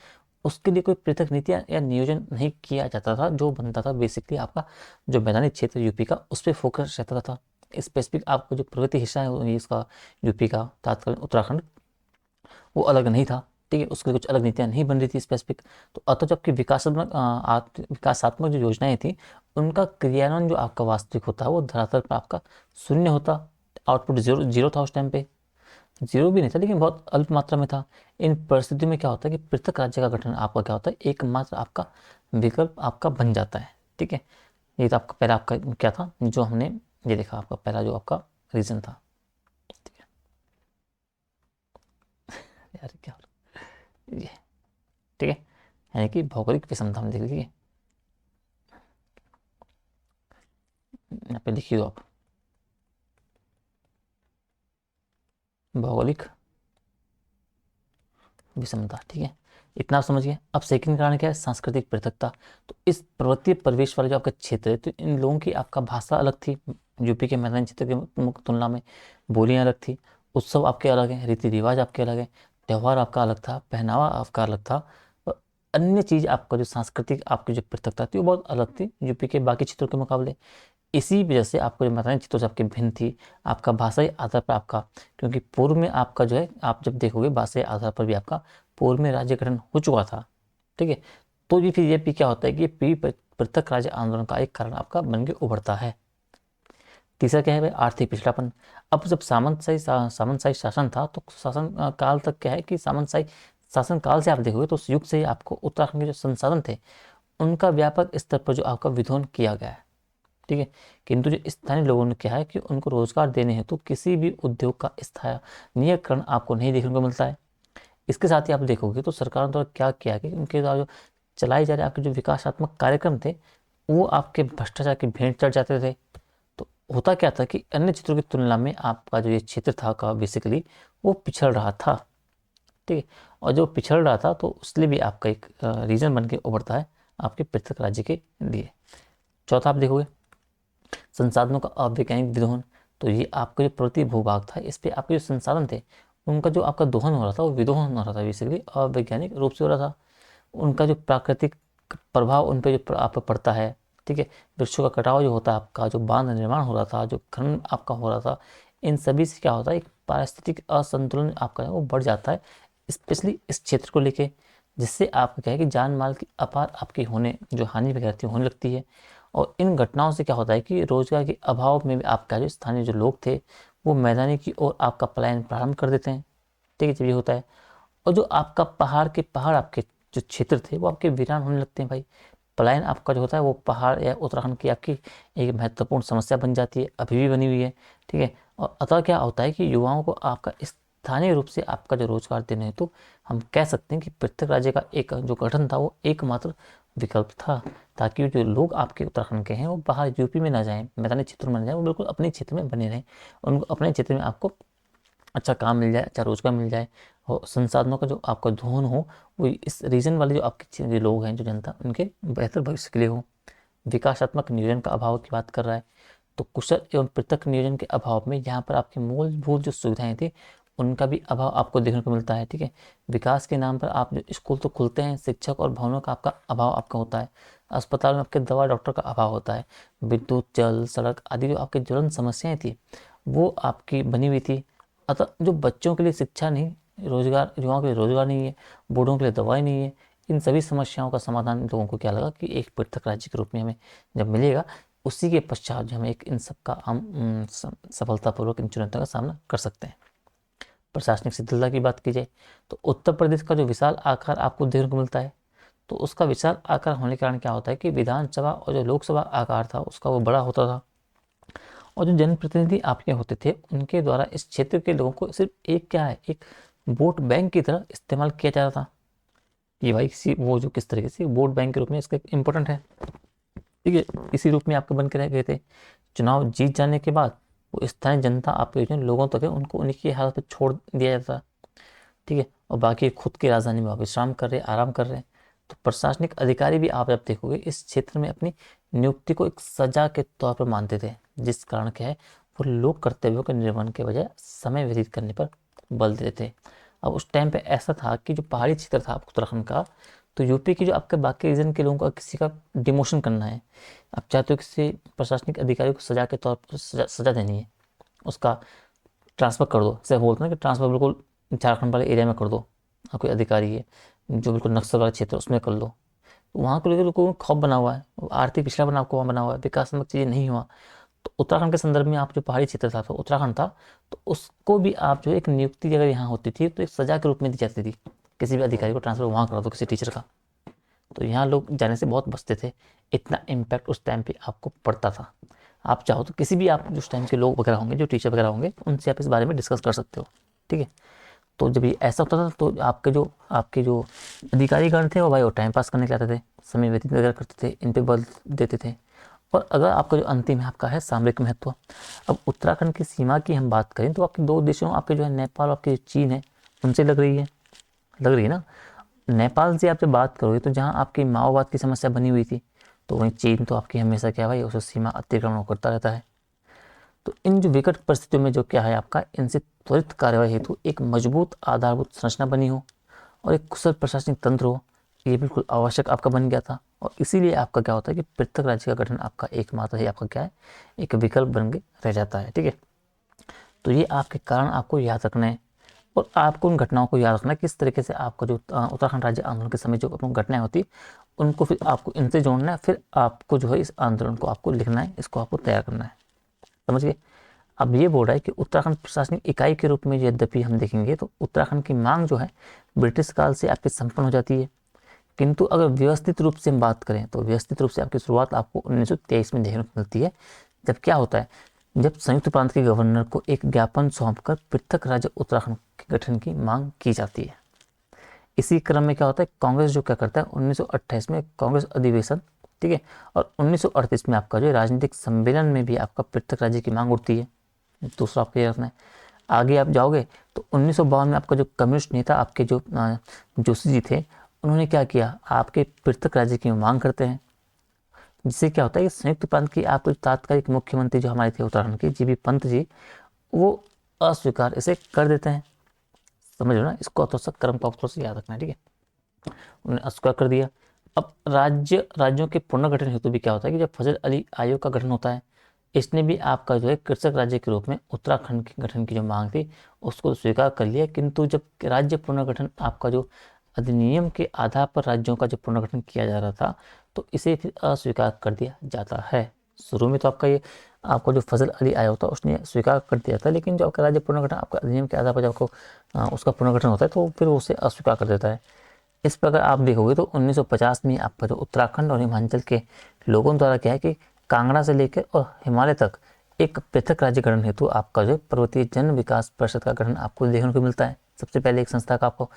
उसके लिए कोई पृथक नीतियाँ या नियोजन नहीं किया जाता था। जो बनता था बेसिकली आपका जो मैदानी क्षेत्र यूपी का उस पर फोकस रहता था। स्पेसिफिक आपका जो प्रगति हिस्सा है इसका यूपी का तात्कालीन उत्तराखंड वो अलग नहीं था, ठीक है, उसके लिए कुछ अलग नीतियाँ नहीं बन रही थी स्पेसिफिक। तो अतः जबकि विकासात्मक जो योजनाएं थी उनका क्रियान्वयन जो आपका वास्तविक होता है वो धरातल पर आपका शून्य होता, आउटपुट जीरो जीरो था उस टाइम पे, जीरो भी नहीं था लेकिन बहुत अल्प मात्रा में था। इन परिस्थितियों में क्या होता है कि पृथक राज्य का गठन आपका क्या होता है एकमात्र आपका विकल्प आपका बन जाता है, ठीक है। ये तो आपका पहला आपका क्या था जो हमने ये देखा, आपका पहला जो आपका रीजन था, ठीक है यार क्या ये, ठीक है, यानी कि भौगोलिक विषमता हम देख लीजिए, यहाँ पे लिखिए आप भौगोलिक विषमता, ठीक है, इतना आप समझिए। अब सेकंड कारण क्या है, सांस्कृतिक पृथकता। तो इस पर्वतीय परिवेश वाले जो आपका क्षेत्र है तो इन लोगों की आपका भाषा अलग थी यूपी के मैदानी क्षेत्र के तुलना में, बोलियां अलग थी, उत्सव आपके अलग हैं, रीति रिवाज आपके अलग हैं, त्यौहार आपका अलग था, पहनावा आपका अलग था, और अन्य चीज़ आपका जो सांस्कृतिक आपकी जो पृथकता थी वो बहुत अलग थी यूपी के बाकी क्षेत्रों के मुकाबले। इसी वजह से आपको जो मैदानी क्षेत्रों से आपकी भिन्न थी, आपका भाषाई आधार पर आपका, क्योंकि पूर्व में आपका जो है आप जब देखोगे भाषाई आधार पर भी आपका पूर्व में राज्य गठन हो चुका था, ठीक है। तो ये फिर ये भी क्या होता है कि ये पृथक राज्य आंदोलन का एक कारण आपका बन के उभरता है। तीसरा क्या है भाई, आर्थिक पिछड़ापन। अब जब सामंतशाही शासन था तो शासन काल तक क्या है कि सामंतशाही शासन काल से आप देखोगे तो उस युग से ही आपको उत्तराखंड के जो संसाधन थे उनका व्यापक स्तर पर जो आपका विध्वंस किया गया है, ठीक है। किंतु जो स्थानीय लोगों ने क्या है कि उनको रोजगार देने हेतु किसी भी उद्योग का स्थानीयकरण आपको नहीं देखने को मिलता है। इसके साथ ही आप देखोगे तो सरकार द्वारा क्या किया कि उनके द्वारा जो चलाए जा रहे आपके जो विकासात्मक कार्यक्रम थे वो आपके भ्रष्टाचार की भेंट चढ़ जाते थे। तो होता क्या था कि अन्य क्षेत्रों की तुलना में आपका जो ये क्षेत्र था का बेसिकली वो पिछड़ रहा था, ठीक है। और जो पिछड़ रहा था तो उसलिए भी आपका एक रीजन बन के उभरता है आपके पृथक राज्य के लिए। चौथा आप देखोगे संसाधनों का अवैज्ञानिक विदोहन। तो ये आपका जो प्रति भूभाग था इस पे आपके जो संसाधन थे उनका जो आपका दोहन हो रहा था वो विदोहन हो रहा था, बेसिकली अवैज्ञानिक रूप से हो रहा था। उनका जो प्राकृतिक प्रभाव उन पर जो आप पर पड़ता है, ठीक है, वृक्षों का कटाव जो होता है आपका, जो बांध निर्माण हो रहा था, जो खनन आपका हो रहा था, इन सभी से क्या होता है एक पारिस्थितिक असंतुलन आपका है वो बढ़ जाता है, स्पेशली इस क्षेत्र को लेके, जिससे आपका क्या है कि जान माल की अपार आपकी होने जो हानि वगैरह थी होने लगती है। और इन घटनाओं से क्या होता है कि रोजगार के अभाव में भी आपका जो स्थानीय जो लोग थे वो मैदानी की ओर आपका पलायन प्रारंभ कर देते हैं, ठीक है, जब ये होता है। और जो आपका पहाड़ आपके जो क्षेत्र थे वो आपके वीरान होने लगते हैं भाई। पलायन आपका जो होता है वो पहाड़ या उत्तराखंड की आपकी एक महत्वपूर्ण समस्या बन जाती है, अभी भी बनी हुई है, ठीक है। और अतः क्या होता है कि युवाओं को आपका इस स्थानीय रूप से आपका जो रोजगार देने हेतु हम कह सकते हैं कि पृथक राज्य का एक जो गठन था वो एकमात्र विकल्प था, ताकि जो लोग आपके उत्तराखंड के हैं वो बाहर यूपी में ना जाएं, मैदानी क्षेत्रों में ना जाएं, वो बिल्कुल अपने क्षेत्र में बने रहें, उनको अपने क्षेत्र में आपको अच्छा काम मिल जाए, अच्छा रोजगार मिल जाए, और संसाधनों का जो आपका धोन हो वो इस रीजन वाले जो आपके जो लोग हैं, जो जनता, उनके बेहतर भविष्य के लिए हो। विकासात्मक नियोजन का अभाव की बात कर रहा है, तो कुशल एवं पृथक नियोजन के अभाव में यहाँ पर आपकी मूलभूत जो सुविधाएं थी उनका भी अभाव आपको देखने को मिलता है। ठीक है, विकास के नाम पर आप जो स्कूल तो खुलते हैं, शिक्षक और भवनों का आपका अभाव आपका होता है, अस्पताल में आपके दवा डॉक्टर का अभाव होता है, विद्युत जल सड़क आदि जो आपकी ज्वलंत समस्याएं थी वो आपकी बनी हुई थी। अतः जो बच्चों के लिए शिक्षा नहीं, रोजगार, युवाओं के लिए रोजगार नहीं है, बूढ़ों के लिए दवाई नहीं है, इन सभी समस्याओं का समाधान लोगों को क्या लगा कि एक पृथक राज्य के रूप में हमें जब मिलेगा, उसी के पश्चात जो हम एक इन सब का हम सफलतापूर्वक इन चुनौतियों का सामना कर सकते हैं। प्रशासनिक शिथिलता की बात की जाए तो उत्तर प्रदेश का जो विशाल आकार आपको देखने को मिलता है, तो उसका विशाल आकार होने के कारण क्या होता है कि विधानसभा और जो लोकसभा आकार था उसका वो बड़ा होता था, और जो जनप्रतिनिधि आपके होते थे उनके द्वारा इस क्षेत्र के लोगों को सिर्फ एक क्या है, एक वोट बैंक की तरह इस्तेमाल किया जा रहा था। ये भाई वो जो किस तरीके से वोट बैंक के रूप में इसका इम्पोर्टेंट है। ठीक है, इसी रूप में आपके बन के रह गए थे। चुनाव जीत जाने के बाद वो स्थानीय जनता आपके जो लोगों तक है उनको उन्हीं की हालत पर छोड़ दिया जाता। ठीक है, और बाकी खुद की राजधानी में विश्राम कर रहे, आराम कर रहे हैं। तो प्रशासनिक अधिकारी भी आप जब देखोगे इस क्षेत्र में अपनी नियुक्ति को एक सजा के तौर पर मानते थे, जिस कारण क्या है वो लोग कर्तव्यों के निर्वहन के बजाय समय व्यतीत करने पर बल देते थे। अब उस टाइम पे ऐसा था कि जो पहाड़ी क्षेत्र था उत्तराखंड का, तो यूपी की जो आपके बाकी रीजन के लोगों का किसी का डिमोशन करना है, आप चाहते हो किसी प्रशासनिक अधिकारी को सजा के तौर पर सजा देनी है, उसका ट्रांसफ़र कर दो, जैसे बोलते हैं कि ट्रांसफ़र बिल्कुल झारखंड वाले एरिया में कर दो, और कोई अधिकारी है जो बिल्कुल नक्सल वाला क्षेत्र उसमें कर लो, तो वहाँ को लेकर लोगों को खौफ बना हुआ है, आर्थिक पिछड़ा बना हुआ है, विकासात्मक चीज़ें नहीं हुआ। तो उत्तराखंड के संदर्भ में आप जो पहाड़ी क्षेत्र था तो उत्तराखंड था, तो उसको भी आप जो एक नियुक्ति अगर यहाँ होती थी तो एक सजा के रूप में दी जाती थी, किसी भी अधिकारी को ट्रांसफ़र वहाँ करा दो, किसी टीचर का, तो यहाँ लोग जाने से बहुत बचते थे। इतना इम्पैक्ट उस टाइम पे आपको पड़ता था। आप चाहो तो किसी भी आप उस टाइम के लोग वगैरह होंगे, जो टीचर वगैरह होंगे, उनसे आप इस बारे में डिस्कस कर सकते हो। ठीक है, तो जब ये ऐसा होता था तो आपके जो अधिकारीगण थे वो भाई वो टाइम पास करने के लिए आते थे, समय व्यतीत वगैरह करते थे, इन पे बल देते थे। और अगर आपका जो अंतिम है आपका है सामरिक महत्व। अब उत्तराखंड की सीमा की हम बात करें तो आपके दो देशों, आपके जो है नेपाल और आपके चीन है, उनसे लग रही है ना। नेपाल से आप जब बात करोगे तो जहाँ आपकी माओवाद की समस्या बनी हुई थी, तो वहीं चीन तो आपकी हमेशा क्या भाई उस सीमा अतिक्रमण करता रहता है। तो इन जो विकट परिस्थितियों में जो क्या है आपका, इनसे त्वरित कार्यवाही हेतु एक मजबूत आधारभूत संरचना बनी हो और एक कुशल प्रशासनिक तंत्र हो, ये बिल्कुल आवश्यक आपका बन गया था। और इसीलिए आपका क्या होता है कि पृथक राज्य का गठन आपका एकमात्र ही आपका क्या है, एक विकल्प बन के रह जाता है। ठीक है, तो ये आपके कारण आपको याद रखना है, और आपको उन घटनाओं को याद रखना है, किस तरीके से आपका जो उत्तराखंड राज्य आंदोलन के समय जो अपनी घटनाएं होती उनको फिर आपको इनसे जोड़ना है, फिर आपको जो है इस आंदोलन को आपको लिखना है, इसको आपको तैयार करना है। समझ गए। अब ये बोल रहा है कि उत्तराखंड प्रशासनिक इकाई के रूप में यद्यपि हम देखेंगे तो उत्तराखंड की मांग जो है ब्रिटिश काल से आपकी संपन्न हो जाती है, किंतु अगर व्यवस्थित रूप से हम बात करें तो व्यवस्थित रूप से आपकी शुरुआत आपको 1923 में देखने को मिलती है। जब क्या होता है, जब संयुक्त प्रांत के गवर्नर को एक ज्ञापन सौंपकर पृथक राज्य उत्तराखंड के गठन की मांग की जाती है। इसी क्रम में क्या होता है, कांग्रेस जो क्या करता है 1928 में कांग्रेस अधिवेशन, ठीक है, और 1938 में आपका जो राजनीतिक सम्मेलन में भी आपका पृथक राज्य की मांग उठती है। दूसरा आपका ये रखना है। आगे आप जाओगे तो 1952 में आपका जो कम्युनिस्ट नेता आपके जो जोशी जी थे, उन्होंने क्या किया, आपके पृथक राज्य की मांग करते हैं, जिससे क्या होता है कि संयुक्त प्रांत की आपके तात्कालिक मुख्यमंत्री जो हमारे थे उत्तराखंड के जीबी पंत जी, वो अस्वीकार इसे कर देते हैं। समझ लो ना, इसको थोड़ा सा क्रम को थोड़ा सा याद रखना है। ठीक है, उन्होंने अस्वीकार कर दिया। अब राज्यों के पुनर्गठन हेतु भी क्या होता है कि जब फजल अली आयोग का गठन होता है, इसने भी आपका जो है कृषक राज्य के रूप में उत्तराखंड के गठन की जो मांग थी उसको स्वीकार कर लिया, किंतु जब राज्य पुनर्गठन आपका जो अधिनियम के आधार पर राज्यों का जो पुनर्गठन किया जा रहा था, तो इसे फिर अस्वीकार कर दिया जाता है। शुरू में तो आपका जो फजल अली आयोग था उसने स्वीकार कर दिया था, लेकिन जो आपका राज्य पुनर्गठन आपका अधिनियम के आधार पर जब आपको उसका पुनर्गठन होता है तो फिर उसे अस्वीकार कर देता है। इस प्रकार आप देखोगे तो 1950 में आपका जो उत्तराखंड और हिमाचल के लोगों द्वारा क्या है कि कांगड़ा से लेकर और हिमालय तक एक पृथक राज्य गठन हेतु आपका जो पर्वतीय जन विकास परिषद का गठन आपको देखने को मिलता है। सबसे पहले एक संस्था का आपको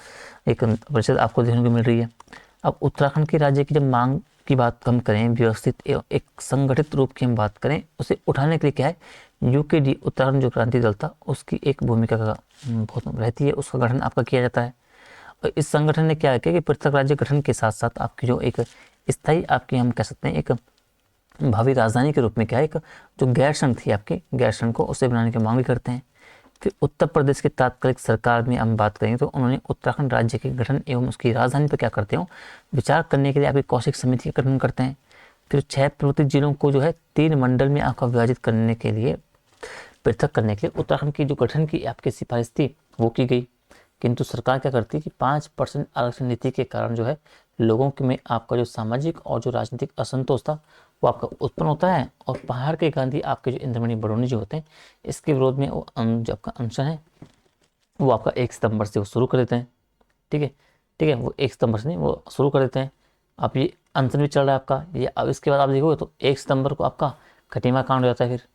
एक परिषद आपको देखने को मिल रही है। अब उत्तराखंड के राज्य की जब मांग की बात हम करें, व्यवस्थित एवं एक संगठित रूप की हम बात करें, उसे उठाने के लिए क्या है, यूकेडी उत्तराखंड जो क्रांति दल था उसकी एक भूमिका का बहुत रहती है, उसका गठन आपका किया जाता है। और इस संगठन ने क्या किया कि पृथक राज्य गठन के साथ साथ आपकी जो एक स्थायी आपकी हम कह सकते हैं एक भावी राजधानी के रूप में क्या है, एक जो गैरसैंण थी आपकी गैरसैंण को उसे बनाने की मांग भी करते हैं। फिर उत्तर प्रदेश की तात्कालिक सरकार में हम बात करेंगे तो उन्होंने उत्तराखंड राज्य के गठन एवं उसकी राजधानी पर क्या करते हो, विचार करने के लिए आपकी कौशिक समिति का गठन करते हैं। फिर 6 पर्वतीय जिलों को जो है 3 मंडल में आपका विभाजित करने के लिए, पृथक करने के लिए उत्तराखंड की जो गठन की आपकी सिफारिश थी वो की गई। किंतु सरकार क्या करती है कि 5% आरक्षण नीति के कारण जो है लोगों के में आपका जो सामाजिक और जो राजनीतिक असंतोष था वो आपका उत्पन्न होता है। और पहाड़ के गांधी आपके जो इंद्रमणि बडोनी जो होते हैं इसके विरोध में वो जो आपका अनशन है वो आपका 1 सितंबर से वो शुरू कर देते हैं। ठीक है, ठीक है, वो 1 सितंबर से नहीं वो शुरू कर देते हैं। अब ये अनशन भी चल रहा है आपका ये। अब इसके बाद आप देखोगे तो 1 सितंबर को आपका खटीमा कांड हो जाता है फिर।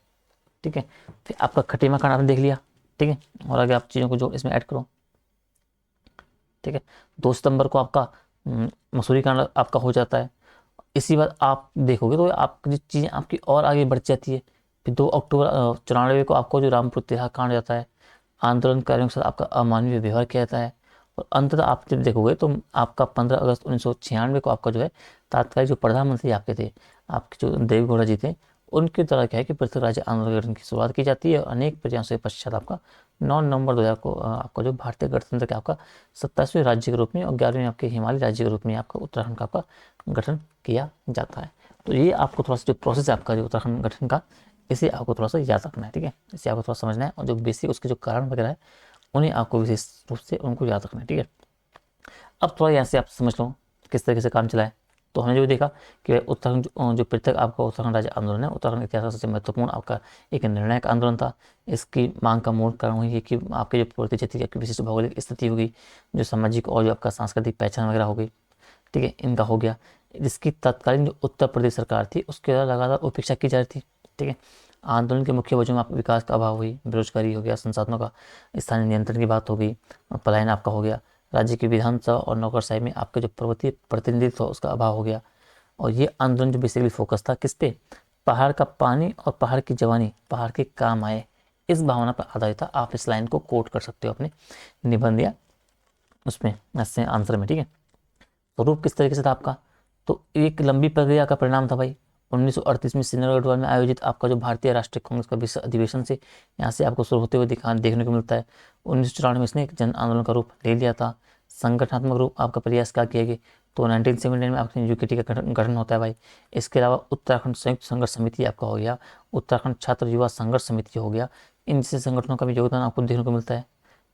ठीक है, फिर आपका खटीमा कांड आपने देख लिया। ठीक है, और आगे आप चीज़ों को जो इसमें ऐड करो। ठीक है, 2 सितंबर को आपका मसूरी कांड आपका हो जाता है। इसी बात आप देखोगे तो आपकी चीज़ें आपकी और आगे बढ़ जाती है। फिर 2 अक्टूबर 94 को आपको जो रामपुर तिराहा कांड जाता है, आंदोलनकारियों के साथ आपका अमानवीय व्यवहार किया जाता है। और अंततः आप जब देखोगे तो आपका 15 अगस्त 1996 को आपका जो है तात्कालिक जो प्रधानमंत्री आपके थे, आपके जो देवेगौड़ा जी थे, उनके द्वारा क्या है कि पृथक राज्य आंदोलन गठन की शुरुआत की जाती है। अनेक प्रयासों के पश्चात आपका 9 नवंबर 2000 को आपका जो भारतीय गणतंत्र के आपका 27वें राज्य के रूप में और 11वें आपके हिमालय राज्य के रूप में आपका उत्तराखंड का आपका गठन किया जाता है। तो ये आपको थोड़ा सा जो प्रोसेस है आपका जो उत्तराखंड गठन का, इसे आपको थोड़ा सा याद रखना है। ठीक है, इसे आपको थोड़ा समझना है और जो बेसिक उसके जो कारण वगैरह है उन्हें आपको विशेष रूप से उनको याद रखना है। ठीक है, अब थोड़ा यहाँ से आप समझ लो किस तरीके से काम चला है। तो हमने जो देखा कि उत्तराखंड जो पृथक आपका उत्तराखंड राज्य आंदोलन है, उत्तराखंड इतिहास का सबसे महत्वपूर्ण आपका एक निर्णायक आंदोलन था। इसकी मांग का मूल कारण वही है कि आपके जो पूर्ववर्ती क्षेत्र की विशिष्ट भौगोलिक स्थिति होगी, जो सामाजिक और जो आपका सांस्कृतिक पहचान वगैरह हो गई, ठीक है, इनका हो गया। जिसकी तत्कालीन जो उत्तर प्रदेश सरकार थी उसके द्वारा लगातार उपेक्षा की जा रही थी। ठीक है, आंदोलन के मुख्य वजह में आपको विकास का अभाव हुई, बेरोजगारी हो गया, संसाधनों का स्थानीय नियंत्रण की बात हो गई, पलायन आपका हो गया, राज्य की विधानसभा और नौकरशाही में आपके जो पर्वतीय प्रतिनिधित्व उसका अभाव हो गया। और ये आंदोलन जो बेसिकली फोकस था किस पे, पहाड़ का पानी और पहाड़ की जवानी पहाड़ के काम आए, इस भावना पर आधारित था। आप इस लाइन को कोट कर सकते हो अपने निबंध या उसमें ऐसे आंसर में। ठीक है, स्वरूप किस तरीके से था आपका, तो एक लंबी प्रक्रिया का परिणाम था भाई। 1938 में श्रीनगर गढ़वाल में आयोजित आपका जो भारतीय राष्ट्रीय कांग्रेस का विश्व अधिवेशन से यहाँ से आपको शुरू होते हुए देखने को मिलता है। 1994 में इसने एक जन आंदोलन का रूप ले लिया था। संगठनात्मक रूप आपका प्रयास क्या किया गया, तो 1979 में आपके यूकेटी का गठन होता है भाई। इसके अलावा उत्तराखंड संयुक्त संघर्ष समिति आपका हो गया, उत्तराखंड छात्र युवा संघर्ष समिति हो गया, इन जैसे संगठनों का भी योगदान आपको देखने को मिलता है।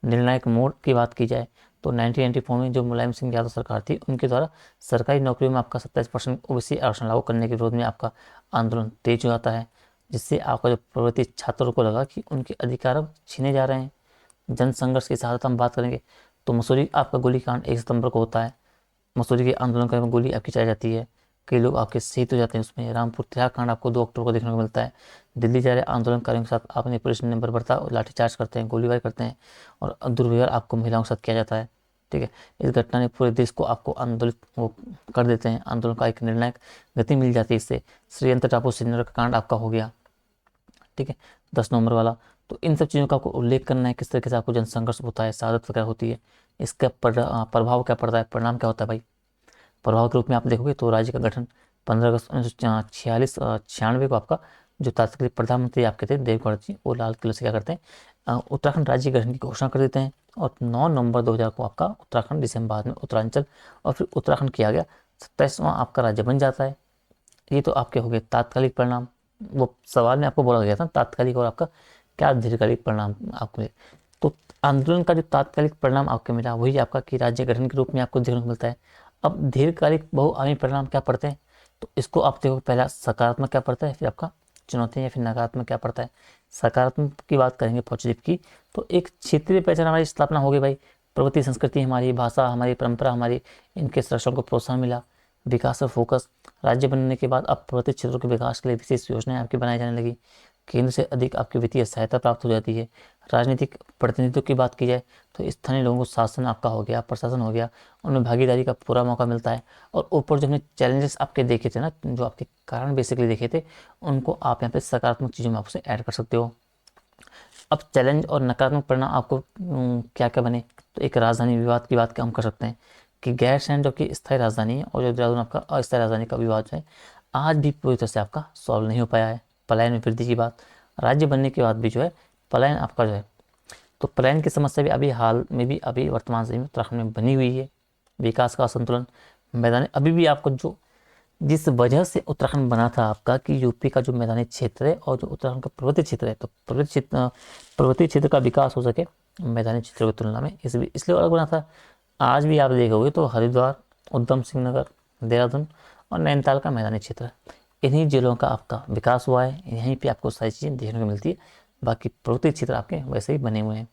निर्णायक मोड़ की बात की जाए तो 1994 में जो मुलायम सिंह यादव सरकार थी उनके द्वारा सरकारी नौकरियों में आपका 27% ओबीसी आरक्षण लागू करने के विरोध में आपका आंदोलन तेज हो जाता है, जिससे आपका जो प्रवृत्ति छात्रों को लगा कि उनके अधिकार अब छीने जा रहे हैं। जन संघर्ष की शहादत हम बात करेंगे तो मसूरी आपका गोलीकांड 1 सितंबर को होता है। मसूरी के आंदोलन में गोली आपकी चलाई जाती है, कई लोग आपके शहीद हो जाते हैं उसमें। रामपुर तिराहा कांड आपको 2 अक्टूबर को देखने को मिलता है। दिल्ली जा रहे आंदोलनकारियों के साथ आपने पुलिस ने बर्बरता और लाठीचार्ज करते हैं, गोलीबारी करते हैं और दुर्व्यवहार आपको महिलाओं के साथ किया जाता है। ठीक है, इस घटना ने पूरे देश को आपको आंदोलित वो कर देते हैं, आंदोलन का एक निर्णायक गति मिल जाती है इससे। श्रीयंत्र टापू श्रीनगर का कांड आपका हो गया। ठीक है, 10 नवंबर वाला। तो इन सब चीज़ों का आपको उल्लेख करना है, किस तरीके से आपको जनसंघर्ष होता है, शहादत वगैरह होती है, इसका प्रभाव क्या पड़ता है, परिणाम क्या होता है भाई। प्रभाव के रूप में आप देखोगे तो राज्य का गठन 15 अगस्त 1996 को आपका जो तात्कालिक प्रधानमंत्री आपके थे देवेगौड़ा जी, वो लाल किले से क्या करते हैं, उत्तराखंड राज्य गठन की घोषणा कर देते हैं। और 9 नवंबर 2000 को आपका उत्तराखंड, जिसे बाद में उत्तरांचल और फिर उत्तराखंड किया गया, 27वां आपका राज्य बन जाता है। ये तो आपके हो गए तात्कालिक परिणाम। वो सवाल में आपको बोला गया था तात्कालिक और आपका क्या दीर्घकालिक परिणाम आपको मिले। तो आंदोलन का जो तात्कालिक परिणाम आपको मिला वही आपका कि राज्य गठन के रूप में आपको देखने को मिलता है। अब दीर्घकालिक बहुआयामी परिणाम क्या पड़ते हैं, तो इसको आप देखो, पहला सकारात्मक क्या पड़ता है, फिर आपका चुनौती या फिर नकारात्मक क्या पड़ता है। सकारात्मक की बात करेंगे पॉजिटिव की, तो एक क्षेत्रीय पहचान हमारी स्थापना हो गई भाई। प्रवृत्ति संस्कृति, हमारी भाषा, हमारी परंपरा, हमारी इनके संरक्षण को प्रोत्साहन मिला। विकास और फोकस, राज्य बनने के बाद अब प्रवृत्ति क्षेत्रों के विकास के लिए विशेष योजनाएं आपकी बनाई जाने लगी। केंद्र से अधिक आपकी वित्तीय सहायता प्राप्त हो जाती है। राजनीतिक प्रतिनिधित्व की बात की जाए तो स्थानीय लोगों को शासन आपका हो गया, प्रशासन हो गया, उनमें भागीदारी का पूरा मौका मिलता है। और ऊपर जो हमने चैलेंजेस आपके देखे थे ना, जो आपके कारण बेसिकली देखे थे, उनको आप यहाँ पे सकारात्मक चीज़ों में आपसे ऐड कर सकते हो। अब चैलेंज और नकारात्मक परिणाम आपको क्या क्या बने, तो एक राजधानी विवाद की बात हम कर सकते हैं कि गैरसैंण जो कि स्थायी राजधानी है और जो देहरादून आपका अस्थायी राजधानी का विवाद है, आज भी पूरी तरह से आपका सॉल्व नहीं हो पाया है। पलायन में वृद्धि की बात, राज्य बनने के बाद भी जो है पलायन आपका जो है, तो पलायन की समस्या भी अभी हाल में भी अभी वर्तमान समय में उत्तराखंड में बनी हुई है। विकास का असंतुलन, मैदानी अभी भी आपको जो जिस वजह से उत्तराखंड बना था आपका कि यूपी का जो मैदानी क्षेत्र है और जो उत्तराखंड का पर्वतीय क्षेत्र है, तो पर्वतीय क्षेत्र का विकास हो सके मैदानी क्षेत्रों की तुलना में, इसलिए अलग बना था। आज भी आप देखोगे तो हरिद्वार, उधम सिंह नगर, देहरादून और नैनीताल का मैदानी क्षेत्र है, इन्हीं जिलों का आपका विकास हुआ है, यहीं पे आपको सारी चीज़ें देखने को मिलती है। बाकी पर्वतीय क्षेत्र आपके वैसे ही बने हुए हैं।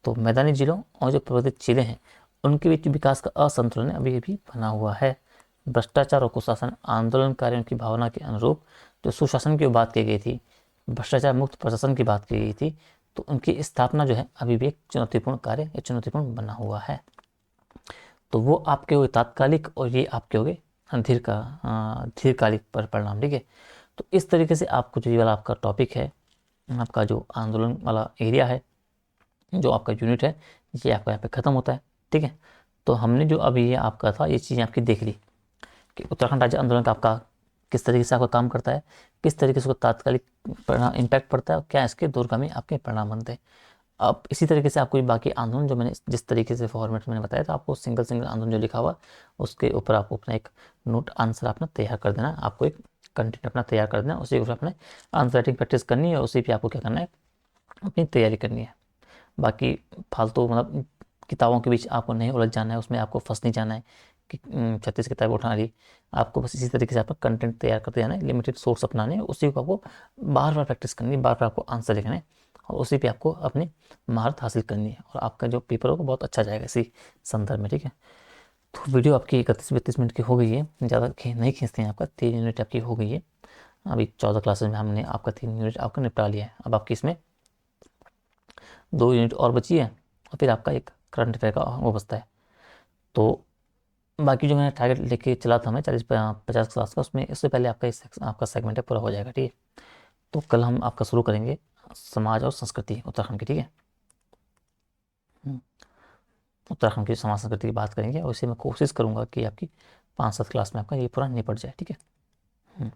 तो मैदानी जिलों और जो पर्वतीय जिले हैं उनके बीच विकास का असंतुलन अभी भी बना हुआ है। भ्रष्टाचार और कुशासन, आंदोलनकारियों की भावना के अनुरूप जो सुशासन की बात की गई थी, भ्रष्टाचार मुक्त प्रशासन की बात की गई थी, तो उनकी स्थापना जो है अभी भी एक चुनौतीपूर्ण कार्य या चुनौतीपूर्ण बना हुआ है। तो वो आपके हो गए तात्कालिक और ये आपके हो गए दीर्घकालिक परिणाम। ठीक है, तो इस तरीके से आपको जो ये वाला आपका टॉपिक है, आपका जो आंदोलन वाला एरिया है, जो आपका यूनिट है, ये आपका यहाँ पे ख़त्म होता है। ठीक है, तो हमने जो अभी ये आपका था ये चीज़ें आपकी देख ली कि उत्तराखंड राज्य आंदोलन का आपका किस तरीके से आपका काम करता है, किस तरीके से उसका तात्कालिक परिणाम इम्पैक्ट पड़ता है और क्या इसके दूरगामी आपके परिणाम बनते हैं। अब इसी तरीके से आपको बाकी आंदोलन जो मैंने जिस तरीके से फॉर्मेट मैंने बताया था, आपको सिंगल आंदोलन जो लिखा हुआ उसके ऊपर आपको अपना एक नोट आंसर अपना तैयार कर देना, आपको एक कंटेंट अपना तैयार कर देना, उसी के ऊपर अपने आंसर राइटिंग प्रैक्टिस करनी है और उसी पर आपको क्या करना है, अपनी तैयारी करनी है। बाकी फालतू मतलब किताबों के बीच आपको नहीं उलझ जाना है, उसमें आपको फंस नहीं जाना है कि 36 किताबें उठा ली। आपको बस इसी तरीके से आपका कंटेंट तैयार करते जाना है, लिमिटेड सोर्स अपनाने हैं, उसी को आपको बार बार प्रैक्टिस करनी है, बार बार आपको आंसर लिखना है और उसी पे आपको अपनी महारत हासिल करनी है और आपका जो पेपर होगा बहुत अच्छा जाएगा इसी संदर्भ में। ठीक है, तो वीडियो आपकी 31-32 मिनट की हो गई है, ज़्यादा नहीं खींचते हैं। आपका 3 यूनिट आपकी हो गई है, अभी 14 क्लासेज में हमने आपका 3 यूनिट आपका निपटा लिया है। अब आपकी इसमें 2 यूनिट और बची है और फिर आपका एक करंट अफेयर का वो बचता है। तो बाकी जो मैंने टारगेट लेके चला था मैं 40-50 क्लास का, उसमें इससे पहले आपका आपका सेगमेंट है पूरा हो जाएगा। ठीक है, तो कल हम आपका शुरू करेंगे समाज और संस्कृति उत्तराखंड की। ठीक है, उत्तराखंड की समाज संस्कृति की बात करेंगे और इसे मैं कोशिश करूँगा कि आपकी 5-7 क्लास में आपका ये पूरा निपट जाए। ठीक है,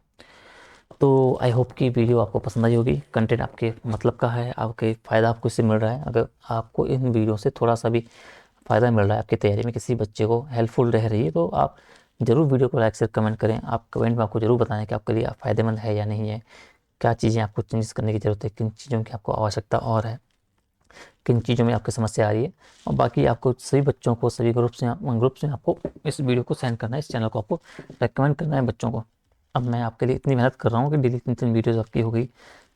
तो आई होप कि वीडियो आपको पसंद आई होगी, कंटेंट आपके मतलब का है, आपके फ़ायदा आपको इससे मिल रहा है। अगर आपको इन वीडियो से थोड़ा सा भी फ़ायदा मिल रहा है, आपकी तैयारी में किसी बच्चे को हेल्पफुल रह रही है, तो आप ज़रूर वीडियो को लाइक शेयर कमेंट करें। आप कमेंट में आपको ज़रूर बताएं कि आपके लिए फ़ायदेमंद है या नहीं है, क्या चीज़ें आपको चेंजेस करने की ज़रूरत है, किन चीज़ों की आपको आवश्यकता और है, किन चीज़ों में आपकी समस्या आ रही है। और बाकी आपको सभी बच्चों को सभी ग्रुप्स में आपको इस वीडियो को सेंड करना है, इस चैनल को आपको रेकमेंड करना है बच्चों को। अब मैं आपके लिए इतनी मेहनत कर रहा हूँ कि डेली 3 वीडियोज़ आपकी हो गई,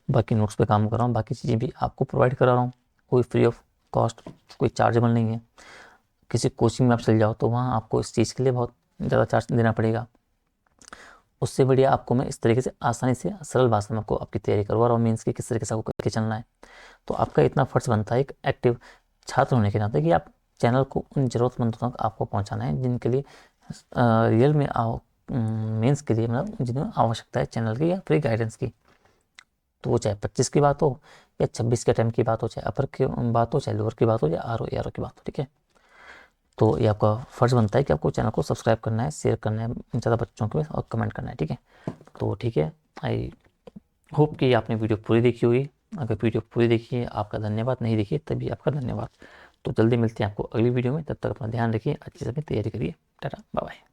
बाकी नोट्स पे काम कर रहा हूँ, बाकी चीज़ें भी आपको प्रोवाइड करा रहा हूँ, कोई फ्री ऑफ कॉस्ट, कोई चार्जेबल नहीं है। किसी कोचिंग में आप चल जाओ तो वहाँ आपको इस चीज़ के लिए बहुत ज़्यादा चार्ज देना पड़ेगा, उससे बढ़िया आपको मैं इस तरीके से आसानी से सरल भाषा में आपको आपकी तैयारी करवा रहा हूँ मीन्स की किस तरीके से आपको करके चलना है। तो आपका इतना फर्ज बनता है एक एक्टिव छात्र होने के नाते कि आप चैनल को उन ज़रूरतमंदों तक आपको पहुँचाना है जिनके लिए रियल में मेंस के लिए मतलब जिन्हें आवश्यकता है चैनल की या फ्री गाइडेंस की। तो वो चाहे 25 की बात हो या 26 के अटैम्प्ट की बात हो, चाहे अपर की बात हो, चाहे लोअर की बात हो या आर ओ की बात हो। ठीक है, तो ये आपका फ़र्ज़ बनता है कि आपको चैनल को सब्सक्राइब करना है, शेयर करना है ज़्यादा बच्चों के और कमेंट करना है। ठीक है, तो ठीक है, आई होप कि आपने वीडियो पूरी देखी होगी। अगर वीडियो पूरी देखी है आपका धन्यवाद, नहीं देखिए तभी आपका धन्यवाद। तो जल्दी मिलते हैं आपको अगली वीडियो में, तब तक अपना ध्यान रखिए, अच्छी से अपनी तैयारी करिए। Tata, bye bye.